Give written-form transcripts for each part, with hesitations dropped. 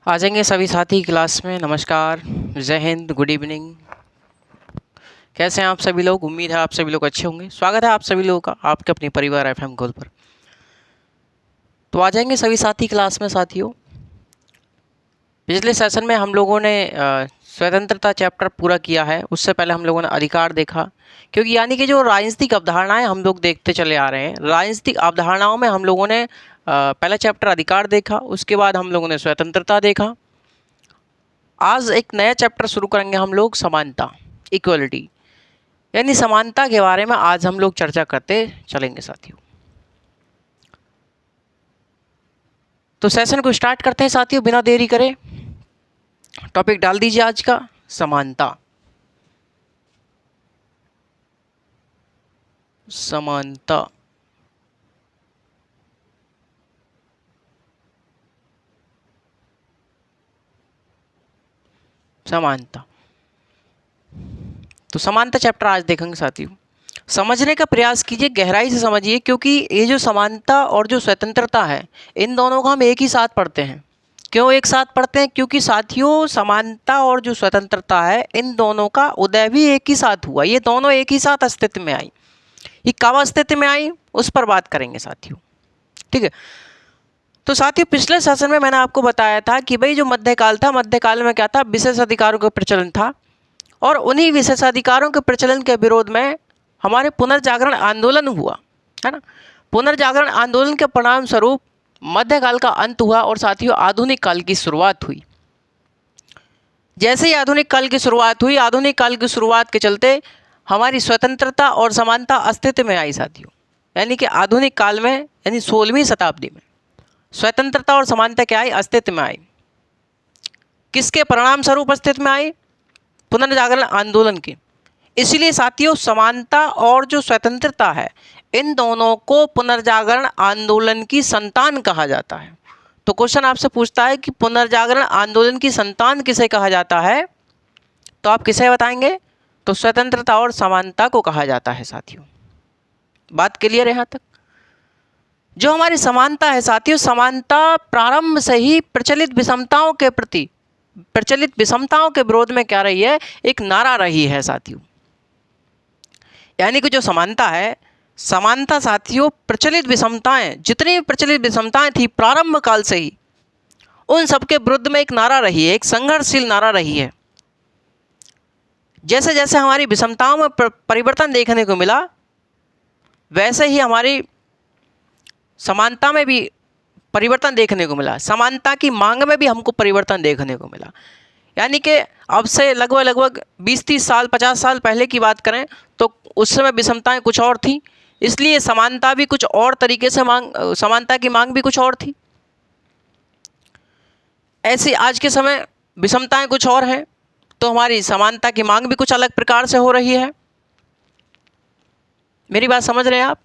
आ जाएंगे सभी साथी क्लास में। नमस्कार, जय हिंद, गुड इवनिंग। कैसे हैं आप सभी लोग? उम्मीद है आप सभी लोग अच्छे होंगे। स्वागत है आप सभी लोगों का आपके अपने परिवार एफएम गोल पर। तो आ जाएंगे सभी साथी क्लास में। साथियों, पिछले सेशन में हम लोगों ने स्वतंत्रता चैप्टर पूरा किया है। उससे पहले हम लोगों ने अधिकार देखा, क्योंकि यानी कि जो राजनीतिक अवधारणाएं हम लोग देखते चले आ रहे हैं, राजनीतिक अवधारणाओं में हम लोगों ने पहला चैप्टर अधिकार देखा, उसके बाद हम लोगों ने स्वतंत्रता देखा। आज एक नया चैप्टर शुरू करेंगे हम लोग, समानता, इक्वलिटी, यानी समानता के बारे में आज हम लोग चर्चा करते चलेंगे साथियों। तो सेशन को स्टार्ट करते हैं साथियों, बिना देरी करे। टॉपिक डाल दीजिए आज का, समानता। समानता, समानता। तो समानता चैप्टर आज देखेंगे साथियों। समझने का प्रयास कीजिए, गहराई से समझिए, क्योंकि ये जो समानता और जो स्वतंत्रता है, इन दोनों को हम एक ही साथ पढ़ते हैं। क्यों एक साथ पढ़ते हैं? क्योंकि साथियों, समानता और जो स्वतंत्रता है, इन दोनों का उदय भी एक ही साथ हुआ। ये दोनों एक ही साथ अस्तित्व में आई। ये कब अस्तित्व में आई, उस पर बात करेंगे साथियों। ठीक है। तो साथियों, पिछले सेशन में मैंने आपको बताया था कि भाई जो मध्यकाल था, मध्यकाल में क्या था? विशेष अधिकारों का प्रचलन था, और उन्हीं विशेषाधिकारों के प्रचलन के विरोध में हमारे पुनर्जागरण आंदोलन हुआ, है ना। पुनर्जागरण आंदोलन के परिणाम स्वरूप मध्यकाल का अंत हुआ और साथियों आधुनिक काल की शुरुआत हुई। जैसे ही आधुनिक काल की शुरुआत हुई, आधुनिक काल की शुरुआत के चलते हमारी स्वतंत्रता और समानता अस्तित्व में आई साथियों। यानी कि आधुनिक काल में, यानी 16वीं शताब्दी में स्वतंत्रता और समानता क्या आई? अस्तित्व में आई। किसके परिणाम स्वरूप अस्तित्व में आई? पुनर्जागरण आंदोलन के। इसलिए साथियों, समानता और जो स्वतंत्रता है, इन दोनों को पुनर्जागरण आंदोलन की संतान कहा जाता है। तो क्वेश्चन आपसे पूछता है कि पुनर्जागरण आंदोलन की संतान किसे कहा जाता है, तो आप किसे बताएंगे? तो स्वतंत्रता और समानता को कहा जाता है साथियों। बात क्लियर है यहाँ तक? जो हमारी समानता है साथियों, समानता प्रारंभ से ही प्रचलित विषमताओं के प्रति, प्रचलित विषमताओं के विरोध में क्या रही है? एक नारा रही है साथियों। यानी कि जो समानता है, समानता साथियों प्रचलित विषमताएं, जितनी भी प्रचलित विषमताएं थी प्रारंभ काल से ही, उन सबके विरुद्ध में एक नारा रही है, एक संघर्षशील नारा रही है। जैसे जैसे हमारी विषमताओं में परिवर्तन देखने को मिला, वैसे ही हमारी समानता में भी परिवर्तन देखने को मिला। समानता की मांग में भी हमको परिवर्तन देखने को मिला। यानी कि अब से लगभग 20-30 साल, 50 साल पहले की बात करें तो उस समय विषमताएं कुछ और थी, इसलिए समानता भी कुछ और तरीके से समानता की मांग भी कुछ और थी। ऐसी आज के समय विषमताएं कुछ और हैं, तो हमारी समानता की मांग भी कुछ अलग प्रकार से हो रही है। मेरी बात समझ रहे हैं आप?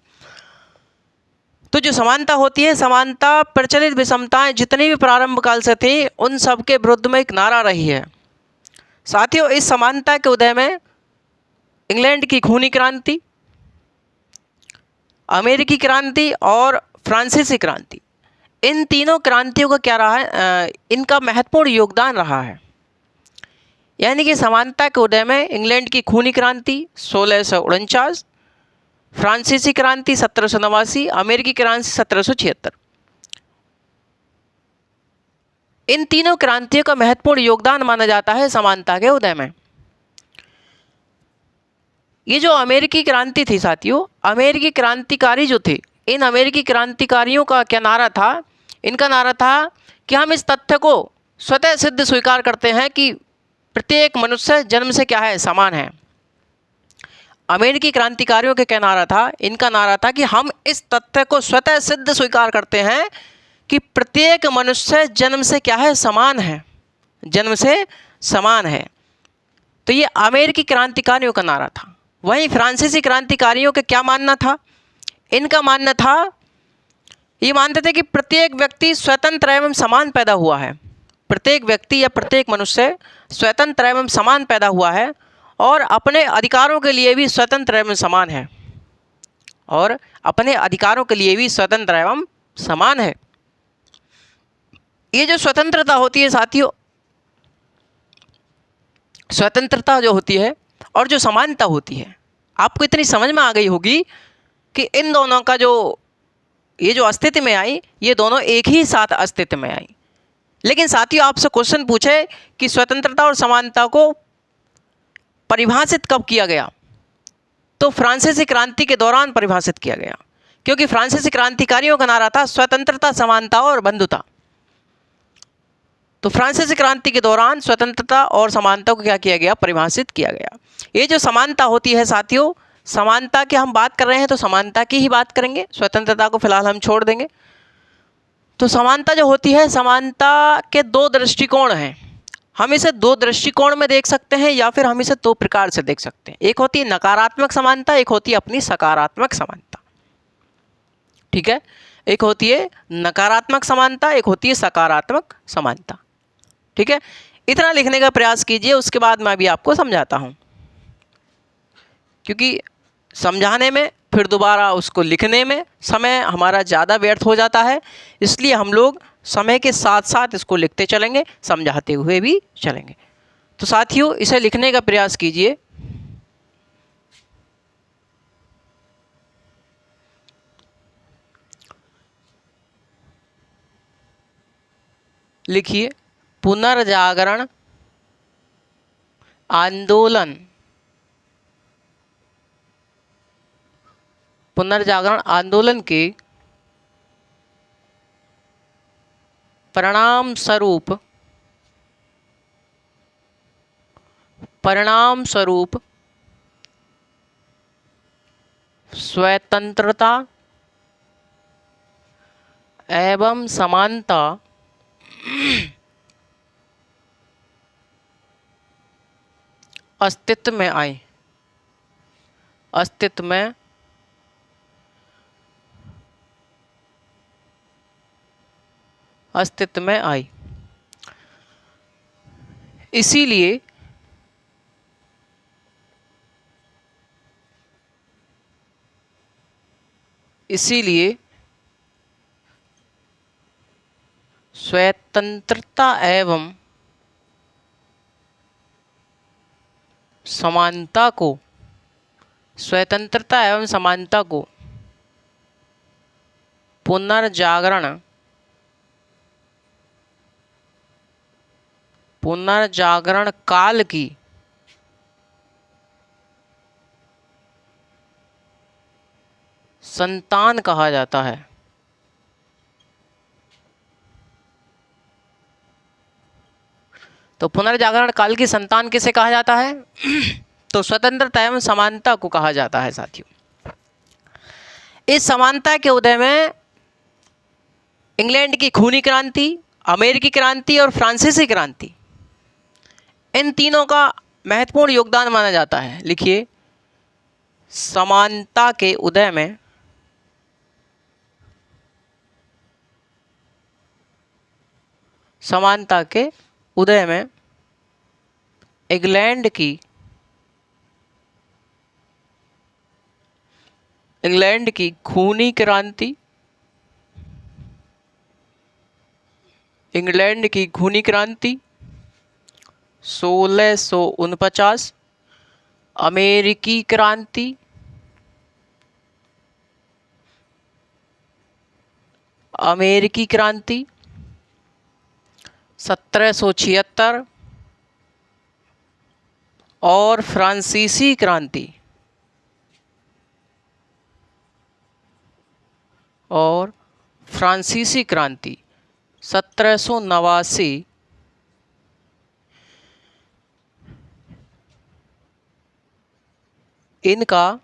तो जो समानता होती है, समानता प्रचलित विषमताएं जितनी भी प्रारंभ काल से थी, उन सब के विरुद्ध में एक नारा रही है साथियों। इस समानता के उदय में इंग्लैंड की खूनी क्रांति, अमेरिकी क्रांति और फ्रांसीसी क्रांति, इन तीनों क्रांतियों का क्या रहा है? इनका महत्वपूर्ण योगदान रहा है। यानी कि समानता के उदय में इंग्लैंड की खूनी क्रांति 1649, फ्रांसीसी क्रांति 1789, अमेरिकी क्रांति 1776, इन तीनों क्रांतियों का महत्वपूर्ण योगदान माना जाता है समानता के उदय में। ये जो अमेरिकी क्रांति थी साथियों, अमेरिकी क्रांतिकारी जो थे, इन अमेरिकी क्रांतिकारियों का क्या नारा था? इनका नारा था कि हम इस तथ्य को स्वतः सिद्ध स्वीकार करते हैं कि प्रत्येक मनुष्य जन्म से क्या है? समान है। अमेरिकी क्रांतिकारियों का क्या नारा था? इनका नारा था कि हम इस तथ्य को स्वतः सिद्ध स्वीकार करते हैं कि प्रत्येक मनुष्य जन्म से क्या है? समान है, जन्म से समान है। तो ये अमेरिकी क्रांतिकारियों का नारा था। वहीं फ्रांसीसी क्रांतिकारियों का क्या मानना था? इनका मानना था, ये मानते थे कि प्रत्येक व्यक्ति स्वतंत्र एवं समान पैदा हुआ है। प्रत्येक व्यक्ति या प्रत्येक मनुष्य स्वतंत्र एवं समान पैदा हुआ है और अपने अधिकारों के लिए भी स्वतंत्र एवं समान है, और अपने अधिकारों के लिए भी स्वतंत्र एवं समान है। ये जो स्वतंत्रता होती है साथियों, स्वतंत्रता जो होती है और जो समानता होती है, आपको इतनी समझ में आ गई होगी कि इन दोनों का जो ये जो अस्तित्व में आई, ये दोनों एक ही साथ अस्तित्व में आई। लेकिन साथियों आपसे क्वेश्चन पूछे कि स्वतंत्रता और समानता को परिभाषित कब किया गया, तो फ्रांसीसी क्रांति के दौरान परिभाषित किया गया, क्योंकि फ्रांसीसी क्रांतिकारियों का नारा था स्वतंत्रता, समानता और बंधुता। तो फ्रांसीसी क्रांति के दौरान स्वतंत्रता और समानता को क्या किया गया, परिभाषित किया गया। ये जो समानता होती है साथियों, समानता की हम बात कर रहे हैं तो समानता की ही बात करेंगे, स्वतंत्रता को फिलहाल हम छोड़ देंगे। तो समानता जो होती है, समानता के दो दृष्टिकोण हैं। हम इसे दो दृष्टिकोण में देख सकते हैं या फिर हम इसे दो प्रकार से देख सकते हैं। एक होती है नकारात्मक समानता, एक होती है अपनी सकारात्मक समानता। ठीक है, एक होती है नकारात्मक समानता, एक होती है सकारात्मक समानता। ठीक है, इतना लिखने का प्रयास कीजिए, उसके बाद मैं भी आपको समझाता हूँ, क्योंकि समझाने में फिर दोबारा उसको लिखने में समय हमारा ज़्यादा व्यर्थ हो जाता है। इसलिए हम लोग समय के साथ साथ इसको लिखते चलेंगे, समझाते हुए भी चलेंगे। तो साथियों इसे लिखने का प्रयास कीजिए। लिखिए, पुनर्जागरण आंदोलन, पुनर्जागरण आंदोलन के परिणाम स्वरूप स्वतंत्रता एवं समानता अस्तित्व में आई, अस्तित्व में आई। इसीलिए स्वतंत्रता एवं समानता को पुनर्जागरण काल की संतान कहा जाता है। तो पुनर्जागरण काल की संतान किसे कहा जाता है? तो स्वतंत्रता एवं समानता को कहा जाता है साथियों। इस समानता के उदय में इंग्लैंड की खूनी क्रांति, अमेरिकी क्रांति और फ्रांसीसी क्रांति, इन तीनों का महत्वपूर्ण योगदान माना जाता है। लिखिए, समानता के उदय में इंग्लैंड की खूनी क्रांति, इंग्लैंड की खूनी क्रांति 1649, अमेरिकी क्रांति 1776 और फ्रांसीसी क्रांति 1789। इनका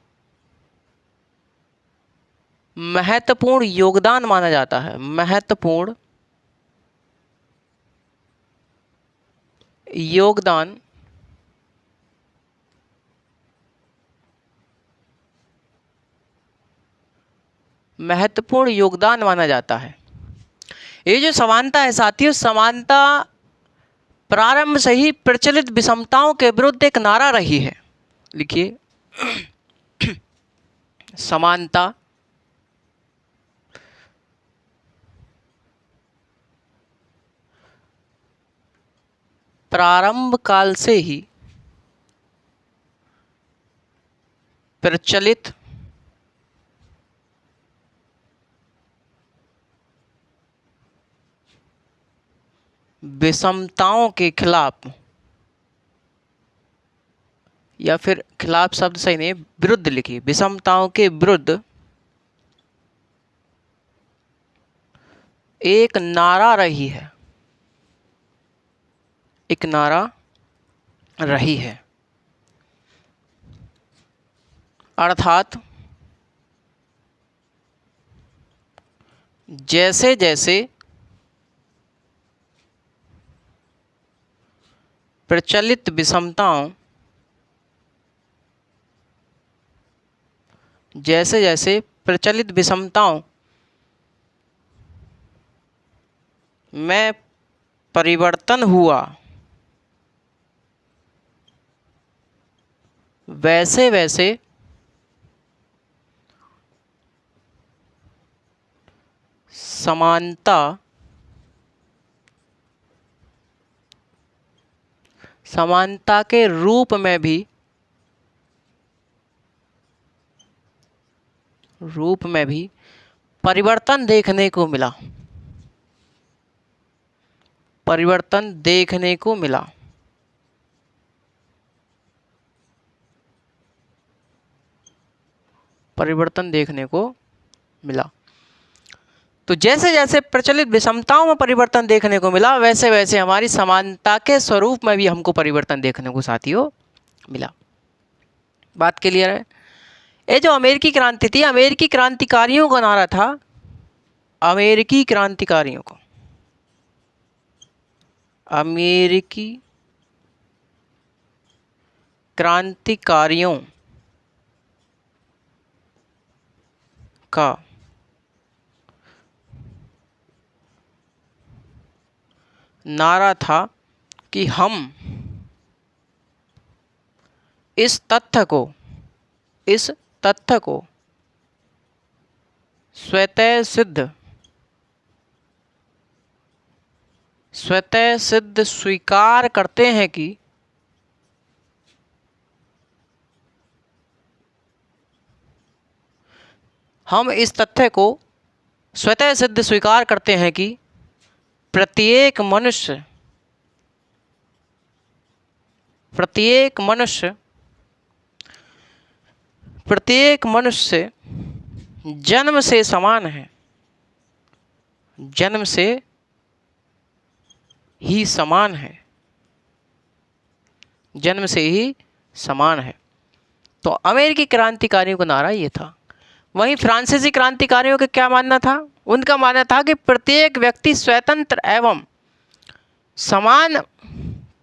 महत्वपूर्ण योगदान माना जाता है, महत्वपूर्ण योगदान माना जाता है। ये जो समानता है साथियों, समानता प्रारंभ से ही प्रचलित विषमताओं के विरुद्ध एक नारा रही है। लिखिए, समानता प्रारंभ काल से ही प्रचलित विषमताओं के खिलाफ, या फिर खिलाफ शब्द सही नहीं, विरुद्ध लिखिए, विषमताओं के विरुद्ध एक नारा रही है, एक नारा रही है। अर्थात जैसे जैसे प्रचलित विषमताओं, जैसे जैसे प्रचलित विषमताओं में परिवर्तन हुआ, वैसे वैसे समानता के रूप में भी परिवर्तन देखने को मिला, परिवर्तन देखने को मिला। परिवर्तन देखने को मिला। तो जैसे जैसे प्रचलित विषमताओं में परिवर्तन देखने को मिला, वैसे वैसे हमारी समानता के स्वरूप में भी हमको परिवर्तन देखने को साथियों मिला। बात क्लियर है? ये जो अमेरिकी क्रांति थी, अमेरिकी क्रांतिकारियों का नारा था, अमेरिकी क्रांतिकारियों को, अमेरिकी क्रांतिकारियों का नारा था कि हम इस तथ्य को स्वतः सिद्ध स्वीकार करते हैं कि हम इस तथ्य को स्वतः सिद्ध स्वीकार करते हैं कि प्रत्येक मनुष्य जन्म से समान है, जन्म से ही समान है, जन्म से ही समान है। तो अमेरिकी क्रांतिकारियों का नारा ये था। वहीं फ्रांसीसी क्रांतिकारियों का क्या मानना था? उनका मानना था कि प्रत्येक व्यक्ति स्वतंत्र एवं समान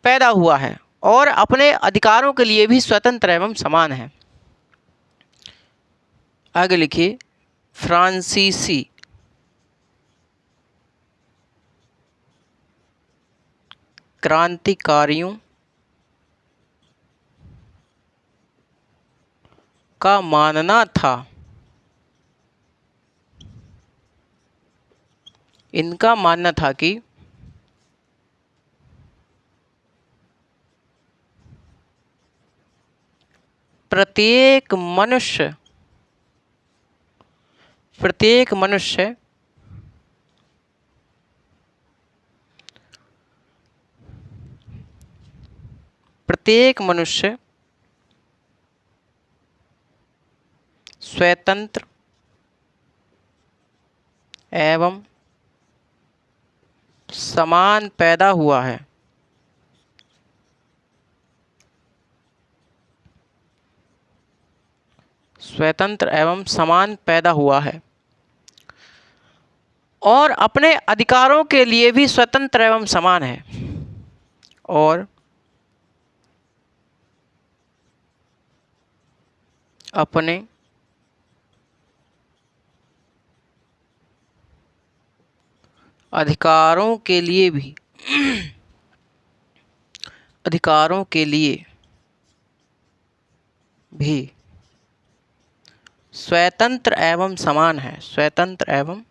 पैदा हुआ है और अपने अधिकारों के लिए भी स्वतंत्र एवं समान है। आगे लिखिए, फ्रांसीसी क्रांतिकारियों का मानना था, इनका मानना था कि प्रत्येक मनुष्य प्रत्येक मनुष्य स्वतंत्र एवं समान पैदा हुआ है। स्वतंत्र एवं समान पैदा हुआ है और अपने अधिकारों के लिए भी स्वतंत्र एवं समान है, और अपने अधिकारों के लिए भी स्वतंत्र एवं समान है, स्वतंत्र एवं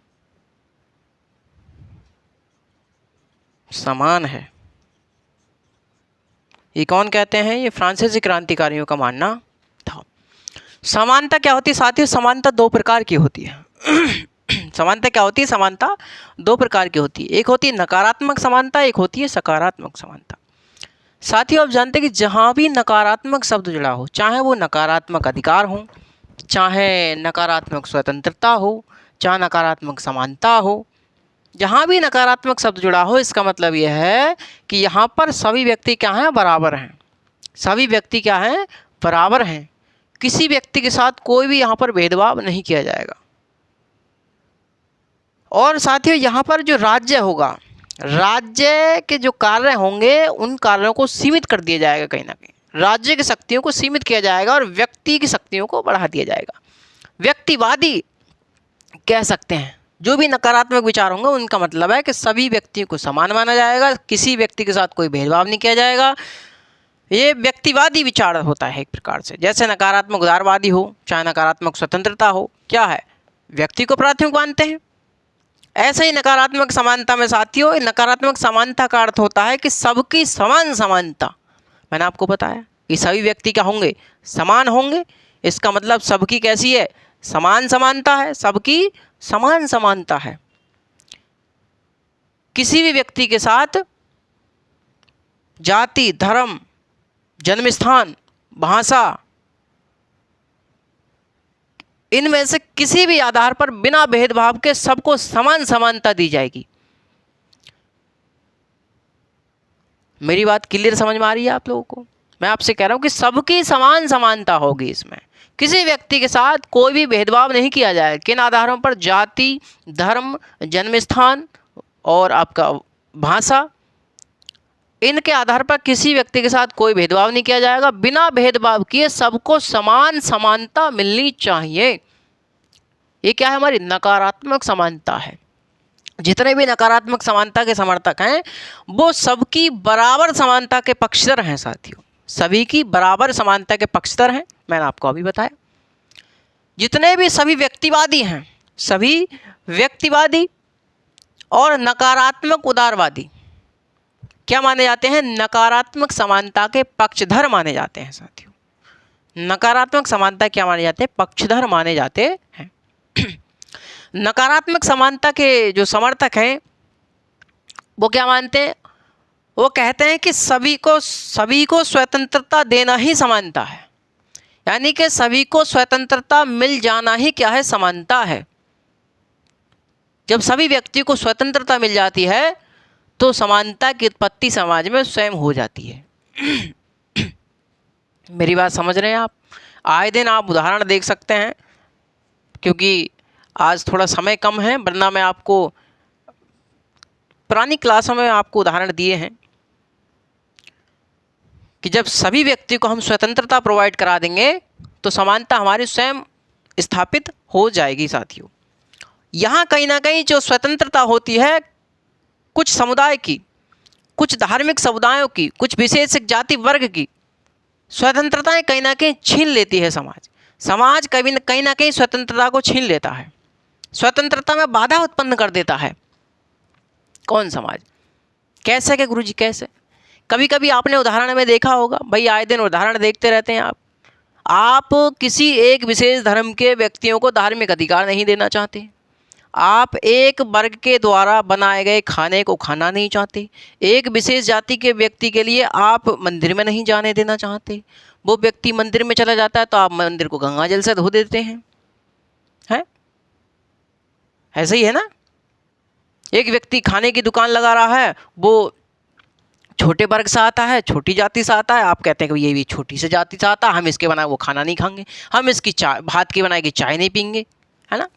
समान है। ये कौन कहते हैं? ये फ्रांसीसी क्रांतिकारियों का मानना था। समानता क्या होती है साथियों? समानता दो प्रकार की होती है। समानता क्या होती है? समानता दो प्रकार की होती है। एक होती है नकारात्मक समानता, एक होती है सकारात्मक समानता। साथियों आप जानते हैं कि जहाँ भी नकारात्मक शब्द जुड़ा हो, चाहे वो नकारात्मक अधिकार हो, चाहे नकारात्मक स्वतंत्रता हो, चाहे नकारात्मक समानता हो, जहाँ भी नकारात्मक शब्द जुड़ा हो, इसका मतलब यह है कि यहाँ पर सभी व्यक्ति क्या हैं? बराबर हैं। सभी व्यक्ति क्या हैं? बराबर हैं। किसी व्यक्ति के साथ कोई भी यहाँ पर भेदभाव नहीं किया जाएगा। और साथियों यहाँ पर जो राज्य होगा, राज्य के जो कार्य होंगे उन कार्यों को सीमित कर दिया जाएगा। कहीं ना कहीं राज्य की शक्तियों को सीमित किया जाएगा और व्यक्ति की शक्तियों को बढ़ा दिया जाएगा। व्यक्तिवादी कह सकते हैं। जो भी नकारात्मक विचार होंगे उनका मतलब है कि सभी व्यक्तियों को समान माना जाएगा, किसी व्यक्ति के साथ कोई भेदभाव नहीं किया जाएगा। ये व्यक्तिवादी विचार होता है एक प्रकार से। जैसे नकारात्मक उदारवादी हो, चाहे नकारात्मक स्वतंत्रता हो, क्या है? व्यक्ति को प्राथमिक मानते हैं। ऐसे ही नकारात्मक समानता में साथियों, नकारात्मक समानता का अर्थ होता है कि सबकी समान समानता। मैंने आपको बताया कि सभी व्यक्ति क्या होंगे? समान होंगे। इसका मतलब सबकी कैसी है? समान समानता है, सबकी समान समानता है। किसी भी व्यक्ति के साथ जाति, धर्म, जन्मस्थान, भाषा, इनमें से किसी भी आधार पर बिना भेदभाव के सबको समान समानता दी जाएगी। मेरी बात क्लियर समझ में आ रही है आप लोगों को? मैं आपसे कह रहा हूं कि सबकी समान समानता होगी। इसमें किसी व्यक्ति के साथ कोई भी भेदभाव नहीं किया जाए। किन आधारों पर? जाति, धर्म, जन्मस्थान और आपका भाषा, इनके आधार पर किसी व्यक्ति के साथ कोई भेदभाव नहीं किया जाएगा। बिना भेदभाव किए सबको समान समानता मिलनी चाहिए। ये क्या है? हमारी नकारात्मक समानता है। जितने भी नकारात्मक समानता के समर्थक हैं वो सबकी बराबर समानता के पक्षधर हैं साथियों। सभी की बराबर समानता के पक्षधर हैं। मैंने आपको अभी बताया। जितने भी सभी व्यक्तिवादी हैं, सभी व्यक्तिवादी और नकारात्मक उदारवादी क्या माने जाते हैं? नकारात्मक समानता के पक्षधर माने जाते हैं साथियों। नकारात्मक समानता क्या माने जाते हैं? पक्षधर माने जाते हैं। नकारात्मक समानता के जो समर्थक हैं वो क्या मानते हैं? वो कहते हैं कि सभी को स्वतंत्रता देना ही समानता है। यानी कि सभी को स्वतंत्रता मिल जाना ही क्या है? समानता है। जब सभी व्यक्तियों को स्वतंत्रता मिल जाती है तो समानता की उत्पत्ति समाज में स्वयं हो जाती है। मेरी बात समझ रहे हैं आप? आए दिन आप उदाहरण देख सकते हैं, क्योंकि आज थोड़ा समय कम है, वरना मैं आपको पुरानी क्लासों में आपको उदाहरण दिए हैं कि जब सभी व्यक्ति को हम स्वतंत्रता प्रोवाइड करा देंगे तो समानता हमारी स्वयं स्थापित हो जाएगी साथियों। यहाँ कहीं ना कहीं जो स्वतंत्रता होती है कुछ समुदाय की, कुछ धार्मिक समुदायों की, कुछ विशेष जाति वर्ग की स्वतंत्रताएं कहीं ना कहीं छीन लेती है समाज। समाज कहीं ना कहीं स्वतंत्रता को छीन लेता है, स्वतंत्रता में बाधा उत्पन्न कर देता है। कौन? समाज। कैसे के गुरुजी? कैसे? कभी कभी आपने उदाहरण में देखा होगा, भाई आए दिन उदाहरण देखते रहते हैं आप किसी एक विशेष धर्म के व्यक्तियों को धार्मिक अधिकार नहीं देना चाहते, आप एक वर्ग के द्वारा बनाए गए खाने को खाना नहीं चाहते, एक विशेष जाति के व्यक्ति के लिए आप मंदिर में नहीं जाने देना चाहते, वो व्यक्ति मंदिर में चला जाता है तो आप मंदिर को गंगा जल से धो देते हैं। ऐसे ही है ना? एक व्यक्ति खाने की दुकान लगा रहा है, वो छोटे वर्ग से आता है, छोटी जाति से आता है, आप कहते हैं कि ये भी छोटी से जाति से आता है, हम इसके बनाए वो खाना नहीं खाएंगे, हम इसकी चाय, भात की बनाई की चाय नहीं पीएंगे, है ना?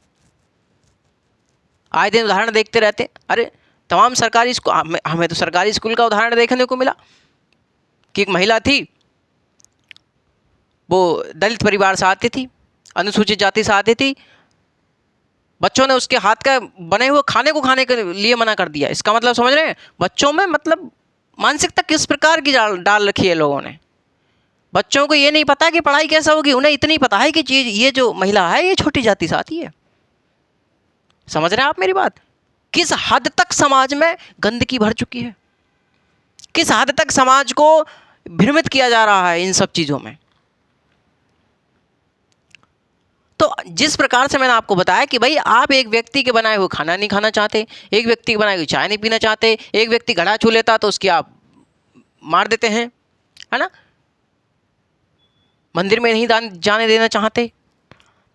आए दिन उदाहरण देखते रहते हैं। अरे तमाम सरकारी स्कूल, हमें तो सरकारी स्कूल का उदाहरण देखने को मिला कि एक महिला थी, वो दलित परिवार से आती थी, अनुसूचित जाति से आती थी, बच्चों ने उसके हाथ का बने हुए खाने को खाने के लिए मना कर दिया। इसका मतलब समझ रहे हैं? बच्चों में मतलब मानसिकता किस प्रकार की डाल रखी है लोगों ने। बच्चों को ये नहीं पता कि पढ़ाई कैसा होगी, उन्हें इतनी पता है कि चीज़ ये जो महिला है ये छोटी जाति से आती है। समझ रहे हैं आप मेरी बात? किस हद तक समाज में गंदगी भर चुकी है, किस हद तक समाज को भ्रमित किया जा रहा है इन सब चीज़ों में। तो जिस प्रकार से मैंने आपको बताया कि भाई आप एक व्यक्ति के बनाए हुए खाना नहीं खाना चाहते, एक व्यक्ति के बनाए हुए चाय नहीं पीना चाहते, एक व्यक्ति घड़ा छू लेता तो उसकी आप मार देते हैं, है ना, मंदिर में नहीं जाने देना चाहते।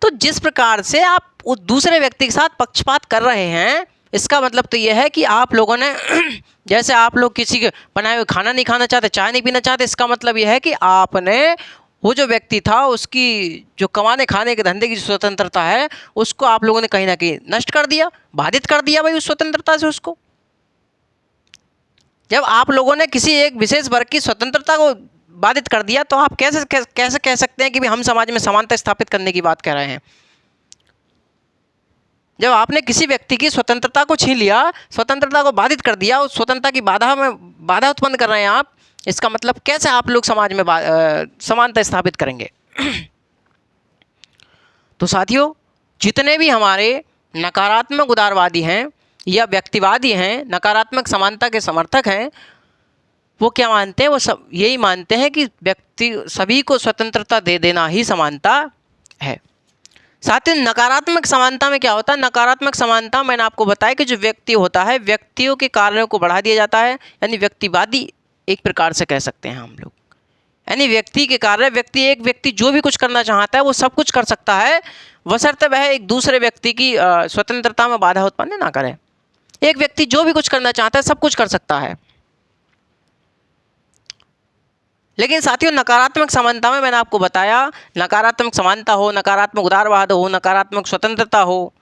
तो जिस प्रकार से आप उस दूसरे व्यक्ति के साथ पक्षपात कर रहे हैं, इसका मतलब तो यह है कि आप लोगों ने जैसे आप लोग किसी के बनाए हुए खाना नहीं खाना चाहते, चाय नहीं पीना चाहते, इसका मतलब यह है कि आपने वो जो व्यक्ति था उसकी जो कमाने खाने के धंधे की स्वतंत्रता है उसको आप लोगों ने कहीं ना कहीं नष्ट कर दिया, बाधित कर दिया भाई उस स्वतंत्रता से उसको। जब आप लोगों ने किसी एक विशेष वर्ग की स्वतंत्रता को बाधित कर दिया तो आप कैसे कह सकते हैं कि हम समाज में समानता स्थापित करने की बात कर रहे हैं। जब आपने किसी व्यक्ति की स्वतंत्रता को छीन लिया, स्वतंत्रता को बाधित कर दिया, उस स्वतंत्रता की बाधा उत्पन्न कर रहे हैं आप, इसका मतलब कैसे आप लोग समाज में समानता स्थापित करेंगे। तो साथियों, जितने भी हमारे नकारात्मक उदारवादी हैं या व्यक्तिवादी हैं, नकारात्मक समानता के समर्थक हैं, वो क्या मानते हैं, वो सब यही मानते हैं कि व्यक्ति सभी को स्वतंत्रता दे देना ही समानता है। साथियों, नकारात्मक समानता में क्या होता है, नकारात्मक समानता मैंने आपको बताया कि जो व्यक्ति होता है व्यक्तियों के कार्यों को बढ़ा दिया जाता है, यानी व्यक्तिवादी एक प्रकार से कह सकते हैं हम लोग। यानी व्यक्ति के कार्य, एक व्यक्ति जो भी कुछ करना चाहता है वो सब कुछ कर सकता है, बशर्ते वह एक दूसरे व्यक्ति की स्वतंत्रता में बाधा उत्पन्न ना करे। एक व्यक्ति जो भी कुछ करना चाहता है सब कुछ कर सकता है। लेकिन साथियों, नकारात्मक समानता में मैंने आपको बताया, नकारात्मक समानता हो, नकारात्मक उदारवाद हो, नकारात्मक स्वतंत्रता हो,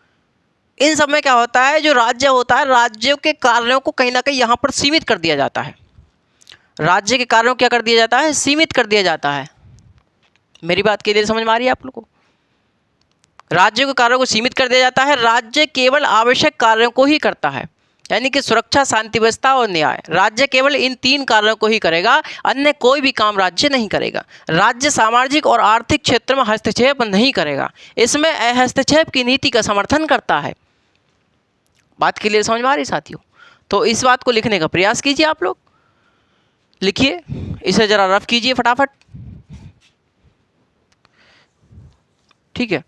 इन सब में क्या होता है, जो राज्य होता है राज्यों के कार्यों को कहीं ना कहीं यहाँ पर सीमित कर दिया जाता है। राज्य के कार्यों को क्या कर दिया जाता है, सीमित कर दिया जाता है। मेरी बात क्लियर समझ में आ रही है आप लोगों को? राज्य के कार्यों को सीमित कर दिया जाता है। राज्य केवल आवश्यक कार्यों को ही करता है, यानी कि सुरक्षा, शांति व्यवस्था और न्याय। राज्य केवल इन 3 कार्यों को ही करेगा, अन्य कोई भी काम राज्य नहीं करेगा। राज्य सामाजिक और आर्थिक क्षेत्र में हस्तक्षेप नहीं करेगा, इसमें हस्तक्षेप की नीति का समर्थन करता है। बात क्लियर समझ में आ रही साथियों? तो इस बात को लिखने का प्रयास कीजिए, आप लोग लिखिए, इसे जरा रफ कीजिए फटाफट, ठीक है।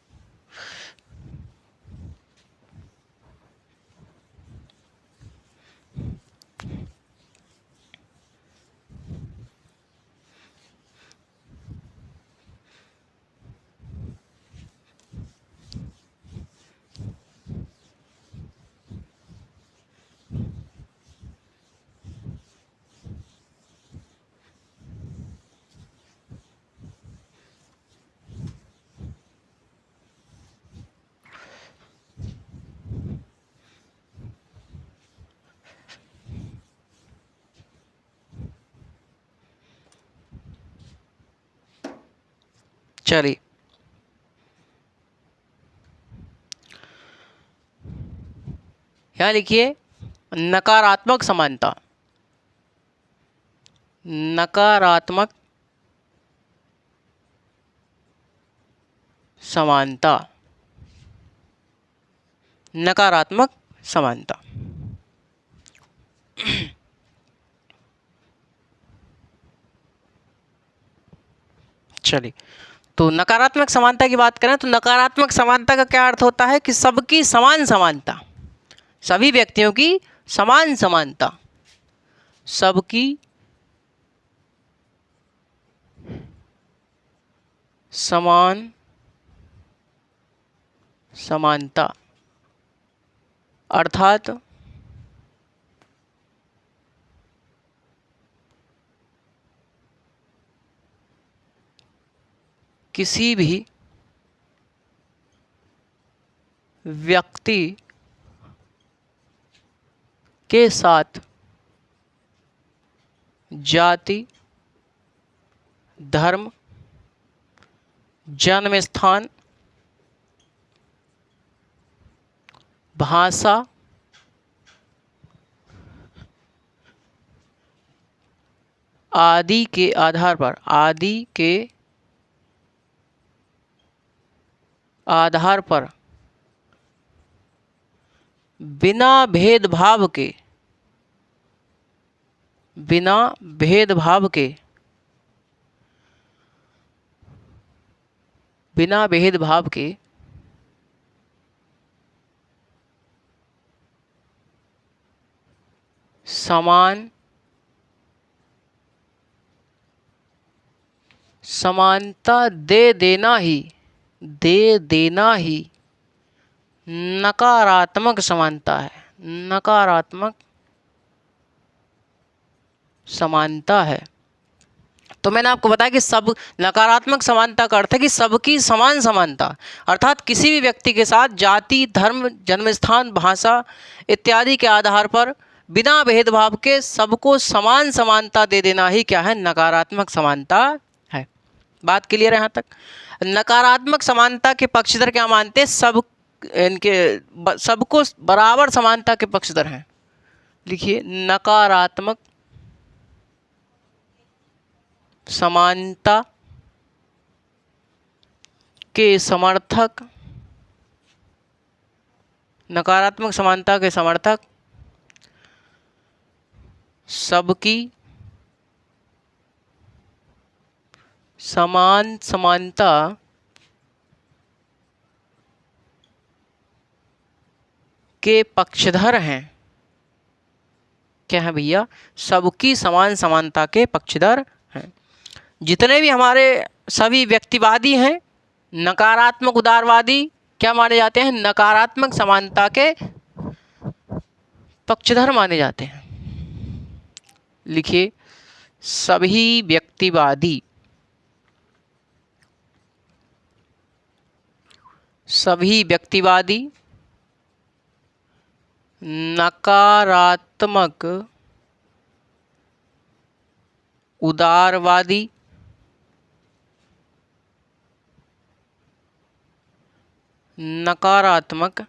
चलिए, यहाँ लिखिए नकारात्मक समानता। नकारात्मक समानता, नकारात्मक समानता। चलिए, तो नकारात्मक समानता की बात करें तो नकारात्मक समानता का क्या अर्थ होता है कि सबकी समान समानता, सभी व्यक्तियों की समान समानता, सबकी समान समानता, अर्थात किसी भी व्यक्ति के साथ जाति, धर्म, जन्म स्थान, भाषा, आदि के आधार पर बिना भेदभाव के बिना भेदभाव के समान समानता दे देना ही नकारात्मक समानता है। नकारात्मक समानता है। तो मैंने आपको बताया कि सब नकारात्मक समानता का अर्थ है कि सबकी समान समानता, अर्थात किसी भी व्यक्ति के साथ जाति, धर्म, जन्मस्थान, भाषा इत्यादि के आधार पर बिना भेदभाव के सबको समान समानता दे देना ही क्या है? नकारात्मक समानता है। बात क्लियर है यहाँ तक? नकारात्मक समानता के पक्षधर क्या मानते हैं? सबको बराबर समानता के पक्षधर हैं। लिखिए, नकारात्मक समानता के समर्थक, नकारात्मक समानता के समर्थक सबकी समान समानता के पक्षधर हैं। क्या है भैया? सबकी समान समानता के पक्षधर हैं। जितने भी हमारे सभी व्यक्तिवादी हैं, नकारात्मक उदारवादी क्या माने जाते हैं? नकारात्मक समानता के पक्षधर माने जाते हैं। लिखिए, सभी व्यक्तिवादी नकारात्मक उदारवादी नकारात्मक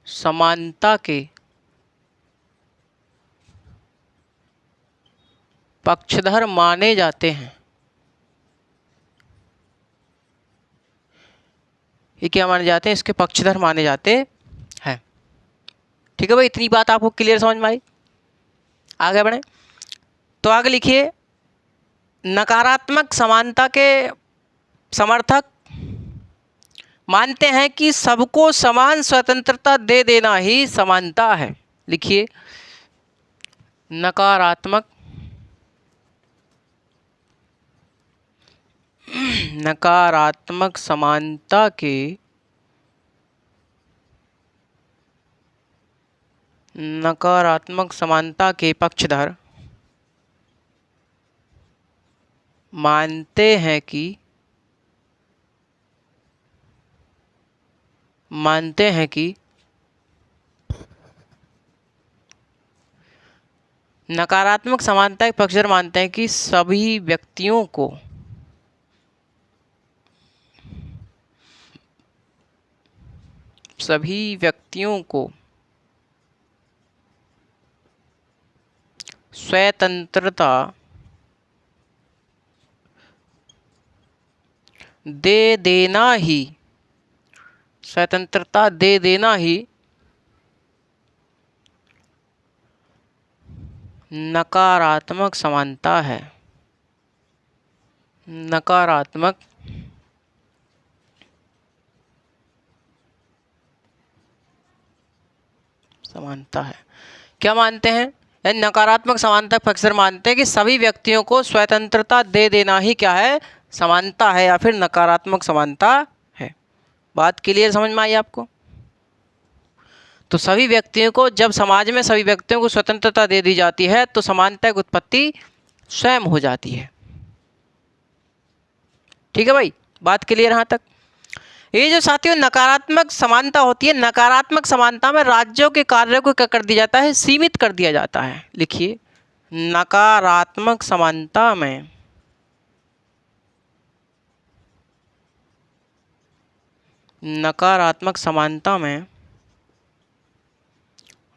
समानता के पक्षधर माने जाते हैं। ये क्या माने जाते हैं? इसके पक्षधर माने जाते हैं। ठीक है भाई, इतनी बात आपको क्लियर समझ में आई? आगे बढ़े तो आगे लिखिए, नकारात्मक समानता के समर्थक मानते हैं कि सबको समान स्वतंत्रता दे देना ही समानता है। लिखिए, नकारात्मक समानता के नकारात्मक समानता के पक्षधर मानते हैं कि नकारात्मक समानता के पक्षधर मानते हैं कि सभी व्यक्तियों को स्वतंत्रता दे देना ही नकारात्मक समानता है। नकारात्मक समानता है। क्या मानते हैं? नकारात्मक समानता पक्षधर मानते हैं कि सभी व्यक्तियों को स्वतंत्रता दे देना ही क्या है? समानता है या फिर नकारात्मक समानता है। बात क्लियर समझ में आई आपको? तो सभी व्यक्तियों को, जब समाज में सभी व्यक्तियों को स्वतंत्रता दे दी जाती है तो समानता की उत्पत्ति स्वयं हो जाती है। ठीक है भाई, बात क्लियर यहाँ तक? ये जो साथियों नकारात्मक समानता होती है, नकारात्मक समानता में राज्यों के कार्यों को क्या कर दिया जाता है? सीमित कर दिया जाता है। लिखिए, नकारात्मक समानता में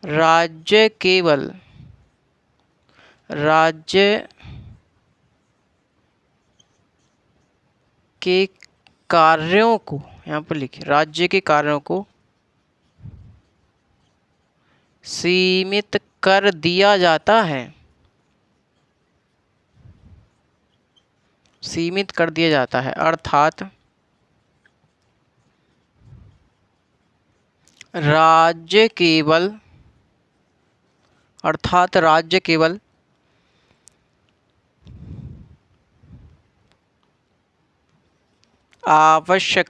राज्य के कार्यों को, यहाँ पर लिखिए, राज्य के कार्यों को सीमित कर दिया जाता है। सीमित कर दिया जाता है, अर्थात राज्य केवल आवश्यक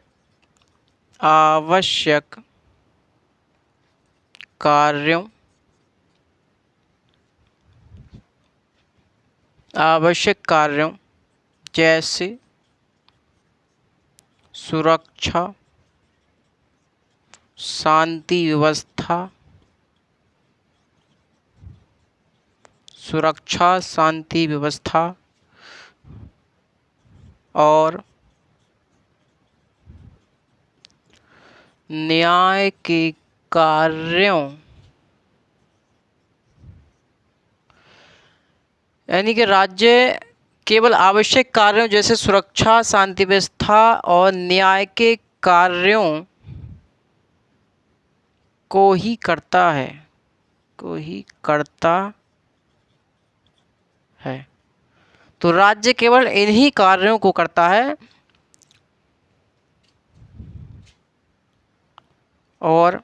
कार्यों जैसे सुरक्षा, शांति व्यवस्था और न्याय के कार्यों, यानी कि राज्य केवल आवश्यक कार्यों जैसे सुरक्षा, शांति व्यवस्था और न्याय के कार्यों को ही करता है। तो राज्य केवल इन्हीं कार्यों को करता है और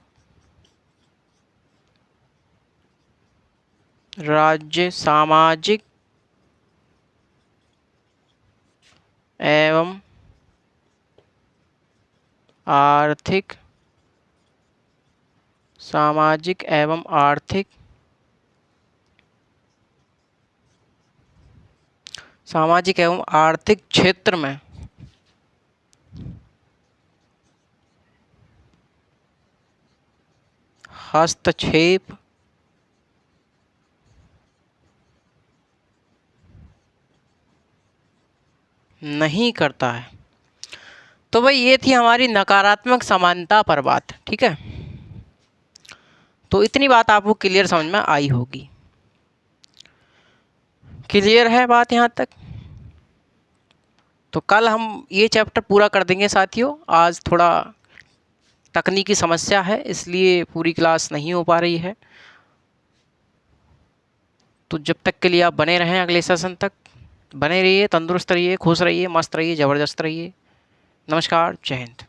राज्य सामाजिक एवं आर्थिक क्षेत्र में हस्तक्षेप नहीं करता है। तो भाई ये थी हमारी नकारात्मक समानता पर बात, ठीक है। तो इतनी बात आपको क्लियर समझ में आई होगी। क्लियर है बात यहाँ तक? तो कल हम ये चैप्टर पूरा कर देंगे साथियों। आज थोड़ा तकनीकी समस्या है इसलिए पूरी क्लास नहीं हो पा रही है। तो जब तक के लिए आप बने रहें, अगले सेशन तक बने रहिए, तंदुरुस्त रहिए, खुश रहिए, मस्त रहिए, ज़बरदस्त रहिए। नमस्कार, जय हिंद।